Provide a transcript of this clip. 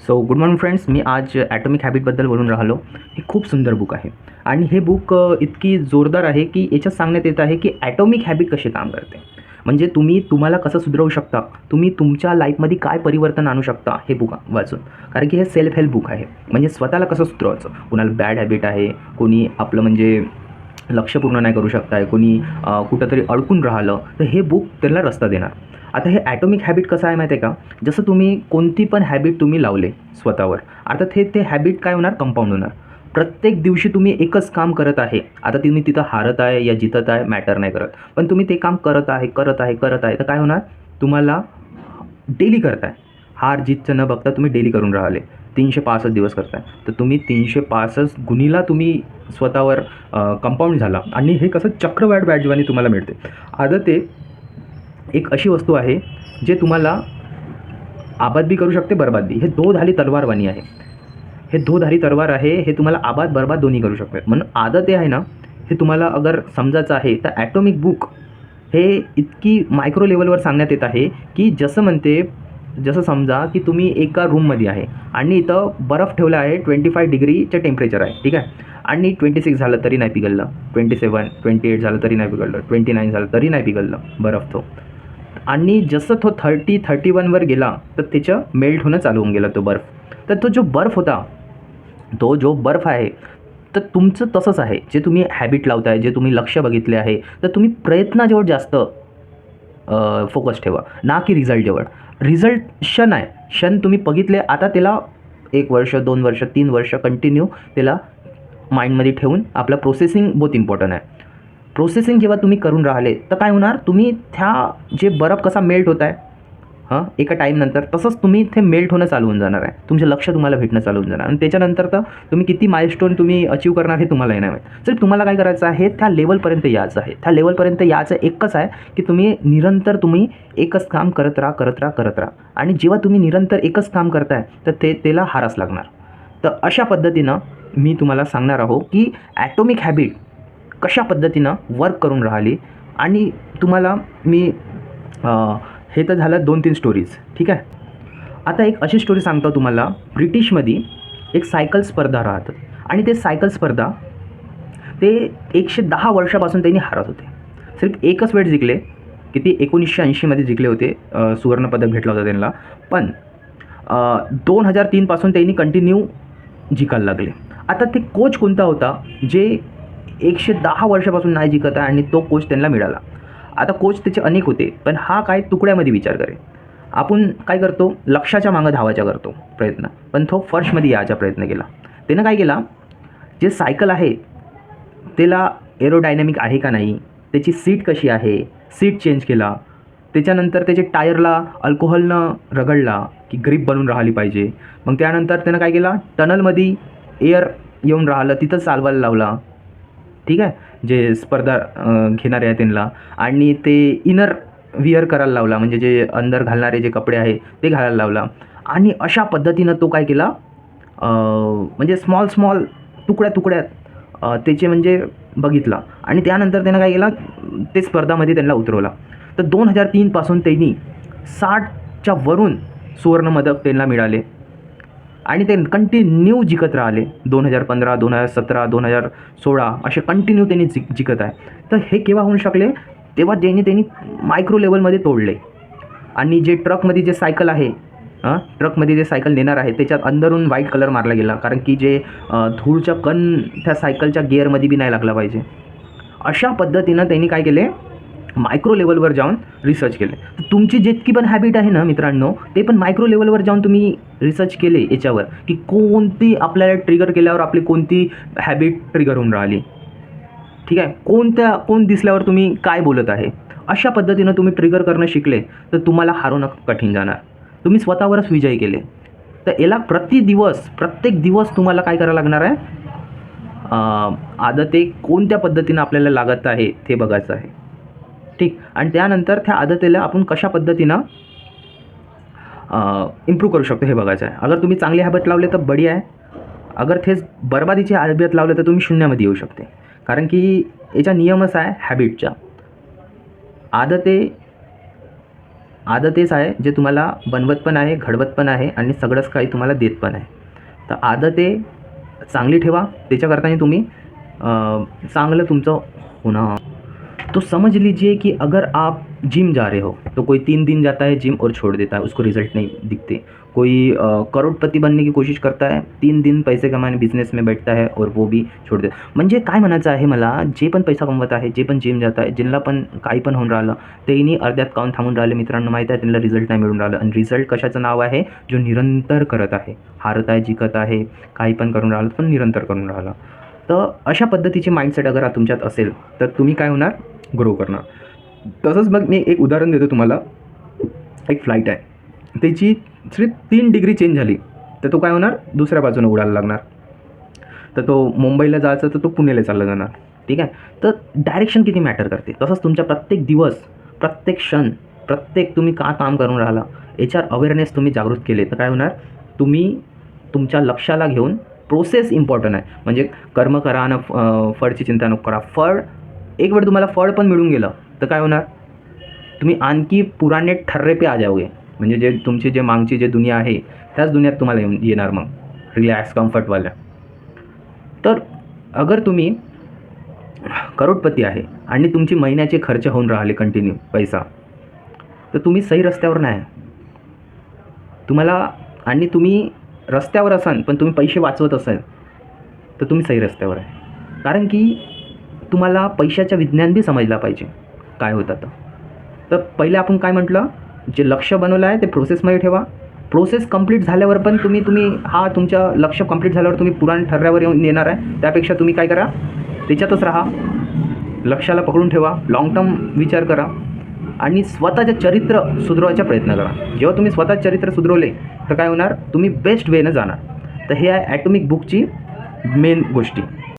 So good morning friends. मी आज atomic हॅबिटबद्दल बोलून राहिलो. हे खूप सुंदर बुक आहे आणि हे बुक इतकी जोरदार आहे की याच्यात सांगण्यात येत आहे की ॲटॉमिक हॅबिट कसे काम करते. म्हणजे तुम्हाला कसं सुधरवू शकता, तुम्ही तुमच्या लाईफमध्ये काय परिवर्तन आणू शकता हे बुक वाचून. कारण की हे सेल्फ हेल्प बुक आहे. म्हणजे स्वतःला कसं सुधरवायचं. कुणाला बॅड हॅबिट आहे, कोणी आपलं म्हणजे लक्ष पूर्ण नाही करू शकत आहे, कोणी कुठंतरी अडकून राहिलं, तर हे बुक त्याला रस्ता देणार. आता हे ॲटॉमिक हॅबिट कसं आहे माहिती आहे का. जसं तुम्ही कोणती पण हॅबिट तुम्ही लावले स्वतःवर, अर्थात ते हॅबिट काय होणार, कंपाऊंड होणार. प्रत्येक दिवशी तुम्ही एकच काम करत आहे. आता तुम्ही तिथं हारत आहे या जितत आहे मॅटर नाही करत, पण तुम्ही ते काम करत आहे करत आहे करत आहे तर काय होणार, तुम्हाला डेली करताय. हार जीतचं न बघता तुम्ही डेली करून राहिले. 365 दिवस करताय, तर तुम्ही 365 गुणीला तुम्ही स्वतःवर कंपाऊंड झाला आणि हे कसं चक्रवाढ व्याजवानी तुम्हाला मिळते. आता ते एक अशी वस्तू आहे जे तुम्हाला आबाद बी करू शकते, बरबाद बी. हे दोधारी तलवारवाणी आहे. हे दोधारी तलवार आहे. हे तुम्हाला आबाद बरबाद दोन्ही करू शकते. म्हणून आदत आहे ना, हे तुम्हाला अगर समजायचं आहे तर ॲटॉमिक बुक हे इतकी मायक्रो लेवलवर सांगण्यात येत आहे की जसं समजा की तुम्ही एका रूममध्ये आहे आणि इथं बर्फ ठेवला आहे, 25 डिग्रीचं टेम्परेचर आहे, ठीक आहे. आणि 26 झालं तरी नाही पिघललं, 27 28 झालं तरी नाही पिघललं, 29 झालं तरी नाही पिघललं बर्फ तो. आणि जसं तो 31वर गेला तर त्याचं मेल्ट होणं चालू होऊन गेलं तो बर्फ. तर तो जो बर्फ होता, तो जो बर्फ आहे, तर तुमचं तसंच आहे. जे तुम्ही हॅबिट लावताय, जे तुम्ही लक्ष बघितले आहे, तर तुम्ही प्रयत्नाजवळ जास्त फोकस ठेवा, ना की रिझल्टजवळ. रिझल्ट क्षण आहे, क्षण तुम्ही बघितले. आता त्याला 1 वर्ष 2 वर्ष 3 वर्ष कंटिन्यू त्याला माइंडमध्ये ठेवून आपलं प्रोसेसिंग बहुत इम्पॉर्टंट आहे. प्रोसेसिंग जेव्हा तुम्ही करून राहिले तर काय होणार, तुम्ही जे बर्फ कसा मेल्ट होत आहे एका टाईमनंतर, तसंच तुम्ही ते मेल्ट होणं चालू होऊन जाणार आहे. तुमचं लक्ष तुम्हाला भेटणं चालू होऊन जाणार आणि त्याच्यानंतर तर तुम्ही किती माइलस्टोन तुम्ही अचीव करणार हे तुम्हालाही नाही माहीत. तर तुम्हाला काय करायचं आहे, त्या लेवलपर्यंत यायचं आहे. त्या लेवलपर्यंत यायचं एकच आहे की निरंतर तुम्ही एकच काम करत राहा. आणि जेव्हा तुम्ही निरंतर एकच काम करताय तर त्याला हाराच लागणार. तर अशा पद्धतीनं मी तुम्हाला सांगणार आहो की ॲटॉमिक हॅबिट कशा पद्धतीनं वर्क करून राहिली. आणि तुम्हाला मी हे तर झालं 2-3 स्टोरीज, ठीक आहे. आता एक अशी स्टोरी सांगतो तुम्हाला. ब्रिटिशमध्ये एक सायकल स्पर्धा राहतात आणि ते सायकल स्पर्धा ते 110 वर्षापासून त्यांनी हारत होते. सिर्फ एकच वेळ जिंकले, किती 1980मध्ये जिंकले होते, सुवर्णपदक भेटला होता त्यांना. पण 2003 पासून त्यांनी कंटिन्यू जिंकायला लागले. आता ते कोच कोणता होता जे 110 वर्षापासून नाही जिंकत आहे आणि तो कोच त्यांना मिळाला. आता कोच त्याचे अनेक होते, पण हा काय तुकड्यामध्ये विचार करे. आपण काय करतो, लक्षाच्या मागं धावायचा करतो प्रयत्न, पण तो फर्स्टमध्ये यायचा प्रयत्न केला. त्यानं काय केला, जे सायकल आहे त्याला एरोडायनॅमिक आहे का नाही, त्याची सीट कशी आहे, सीट चेंज केला. त्याच्यानंतर त्याचे टायरला अल्कोहोलनं रगडला की ग्रीप बनून राहिली पाहिजे. मग त्यानंतर त्यानं काय केला, टनलमध्ये एअर येऊन राहिलं तिथं चालवायला लावला, ठीक आहे, जे स्पर्धा घेणारे आहे त्यांना. आणि ते इनर विअर करायला लावला, म्हणजे जे अंदर घालणारे जे कपडे आहे ते घालायला लावला. आणि अशा पद्धतीनं तो काय केला, म्हणजे स्मॉल तुकड्यात त्याचे म्हणजे बघितला. आणि त्यानंतर त्यानं काय केला, ते स्पर्धामध्ये त्यांना उतरवला. तर 2003 पासून त्यांनी 60च्या वरून सुवर्णपदक त्यांना मिळाले आणि ते कंटिन्यू जिंकत राहिले. 2015 2017 2016 असे कंटिन्यू त्यांनी जिंकत आहे. तर हे केव्हा होऊ शकले, तेव्हा त्यांनी मायक्रो लेवलमध्ये तोडले. आणि जे ट्रकमध्ये जे सायकल आहे, ट्रकमध्ये जे सायकल नेणार आहे त्याच्यात अंदरून व्हाईट कलर मारला गेला, कारण की जे धूळचा कण त्या सायकलच्या गिअरमध्ये बी नाही लागला पाहिजे. अशा पद्धतीनं त्यांनी काय केले, मायक्रो लेवलवर जाऊन रिसर्च केले. तुमची जितकी पण हॅबिट आहे ना मित्रांनो, ते पण मायक्रो लेवलवर जाऊन तुम्ही रिसर्च केले याच्यावर की कोणती आपल्याला ट्रिगर केल्यावर आपली कोणती हॅबिट ट्रिगर होऊन राहिली, ठीक आहे. कोण दिसल्यावर तुम्ही काय बोलत आहे. अशा पद्धतीनं तुम्ही ट्रिगर करणं शिकले तर तुम्हाला हारवणं कठीण जाणार. तुम्ही स्वतःवरच विजय केले. तर याला प्रत्येक दिवस तुम्हाला काय करावं लागणार आहे, आदते कोणत्या पद्धतीनं आपल्याला लागत आहे ते बघायचं आहे, ठीक. आणि त्यानंतर त्या आदतीला आपण कशा पद्धतीनं इम्प्रूव्ह करू शकतो हे बघायचं आहे. अगर तुम्ही चांगली हॅबिट लावले तर बढिया आहे. अगर तेच बरबादीची हॅबिट लावले तर तुम्ही शून्यामध्ये येऊ शकते. कारण की याचा नियमच आहे हॅबिटचा, आदते आदतेच आहे जे तुम्हाला बनवत पण आहे, घडवत पण आहे आणि सगळंच काही तुम्हाला देत पण आहे. तर आदते चांगली ठेवा, त्याच्याकरता तुम्ही चांगलं तुमचं होणार. तो समझ लीजिए कि अगर आप जिम जा रहे हो तो कोई 3 दिन जाता है जिम और छोड़ देता है, उसको रिजल्ट नहीं दिखते. कोई करोड़पती बनने की कोशिश करता है, 3 दिन पैसे कमाने बिझनेस में बैठता है और वो भी छोड़ देता. म्हणजे काय म्हणायचं आहे मला, जे पण पैसा कमवत आहे, जे पण जिम जात आहे, ज्यांना पण काही पण होऊन राहिलं, तेही अर्ध्यात काहून थांबून राहिले मित्रांनो माहीत आहे, त्यांना रिझल्ट नाही मिळून राहिलं. आणि रिझल्ट कशाचं नाव आहे, जो निरंतर करत आहे, हारत आहे, जिंकत आहे, काही पण करून राहिलं पण निरंतर करून राहिलं. तर अशा पद्धतीचे माइंडसेट अगर तुमच्यात असेल तर तुम्ही काय होणार, ग्रो करणार. तसंच मग मी एक उदाहरण देतो तुम्हाला. एक फ्लाईट आहे, त्याची सिर्फ 3 डिग्री चेंज झाली तर तो काय होणार, दुसऱ्या बाजूनं उडायला लागणार. तर तो मुंबईला जायचं तर तो पुण्याला चालला जाणार. ठीक आहे. तर डायरेक्शन किती मॅटर करते. तसंच तुमच्या प्रत्येक दिवस, प्रत्येक क्षण, प्रत्येक तुम्ही का काम करून राहिला याच्यावर अवेअरनेस तुम्ही जागृत केले तर काय होणार, तुम्ही तुमच्या लक्ष्याला घेऊन प्रोसेस इम्पॉर्टंट आहे. म्हणजे कर्म करा आणि फळची चिंता नको करा. फळ एक वेळ तुम्हाला फळ पण मिळून गेलं तर काय होणार, तुम्ही आणखी पुराने ठर्रे पे आ जाओगे. म्हणजे जे तुमची जे मागची जे दुनिया आहे त्याच दुनियात तुम्हाला येणार मग रिलॅक्स कम्फर्टवाल्या. तर अगर तुम्ही करोडपती आहे आणि तुमची महिन्याचे खर्च होऊन राहिले कंटिन्यू पैसा, तर तुम्ही सही रस्त्यावर नाही तुम्हाला. आणि तुम्ही रस्त्यावर असाल पण तुम्ही पैसे वाचवत असाल तर तुम्ही सही रस्त्यावर आहे. कारण की तुम्हाला पैशाचं विज्ञान बी समजला पाहिजे काय होतं. तर पहिले आपण काय म्हटलं, जे लक्ष्य बनवलं आहे ते प्रोसेसमध्ये ठेवा. प्रोसेस कंप्लीट झाल्यावर पण तुम्ही हा तुमचं लक्ष्य कंप्लीट झाल्यावर तुम्ही पुराण ठरल्यावर येणार आहे. त्यापेक्षा तुम्ही काय करा, त्याच्यातच राहा, लक्ष्याला पकडून ठेवा, लाँग टर्म विचार करा आणि स्वतःचं चरित्र सुधारवायचा प्रयत्न करा. जेव्हा तुम्ही स्वतःचं चरित्र सुधारवले तर काय होणार, तुम्ही बेस्ट वेनं जाणार. तर हे आहे ॲटॉमिक बुकची मेन गोष्टी.